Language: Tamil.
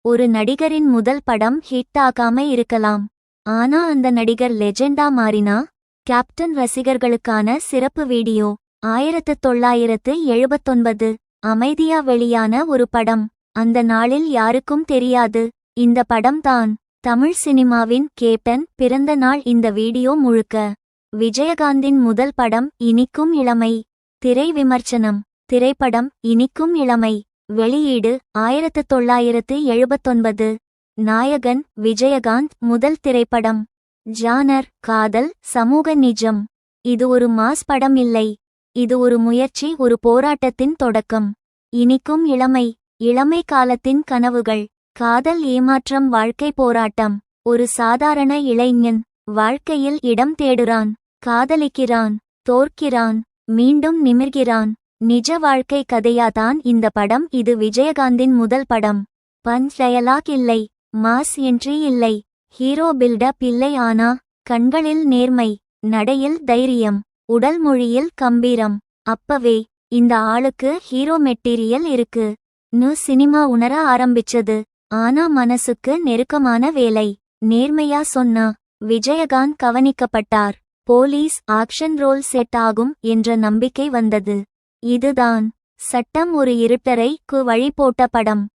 ஒரு நடிகரின் முதல் படம் ஹிட் ஆகாம இருக்கலாம். ஆனா அந்த நடிகர் லெஜெண்டா மாறினா? கேப்டன் ரசிகர்களுக்கான சிறப்பு வீடியோ. 1979 அமைதியா வெளியான ஒரு படம். அந்த நாளில் யாருக்கும் தெரியாது. இந்த படம் தான் தமிழ் சினிமாவின் கேப்டன் பிறந்த நாள். இந்த வீடியோ முழுக்க விஜயகாந்தின் முதல் படம் இனிக்கும் இளமை. திரை விமர்சனம். திரைப்படம் இனிக்கும் இளமை. வெளியீடு 1979. நாயகன் விஜயகாந்த். முதல் திரைப்படம். ஜானர் காதல், சமூக நிஜம். இது ஒரு மாஸ் படம் இல்லை. இது ஒரு முயற்சி, ஒரு போராட்டத்தின் தொடக்கம். இனிக்கும் இளமை. இளமை காலத்தின் கனவுகள், காதல், ஏமாற்றம், வாழ்க்கை போராட்டம். ஒரு சாதாரண இளைஞன் வாழ்க்கையில் இடம் தேடுறான், காதலிக்கிறான், தோற்கிறான், மீண்டும் நிமிர்கிறான். நிஜ வாழ்க்கை கதையாதான் இந்த படம். இது விஜயகாந்தின் முதல் படம். பஞ்ச் டயலாக் இல்லை, மாஸ் என்ட்ரி இல்லை, ஹீரோ பில்டப் இல்லை. ஆனா கண்களில் நேர்மை, நடையில் தைரியம், உடல் மொழியில் கம்பீரம். அப்பவே இந்த ஆளுக்கு ஹீரோ மெட்டீரியல் இருக்கு னு சினிமா உணர ஆரம்பிச்சது. ஆனா மனசுக்கு நெருக்கமான வேலை. நேர்மையா சொன்னா விஜயகாந்த் கவனிக்கப்பட்டார். போலீஸ் ஆக்ஷன் ரோல் செட் ஆகும் என்ற நம்பிக்கை வந்தது. இதுதான் சட்டம் ஒரு இருட்டரை க்கு வழி போட்ட படம்.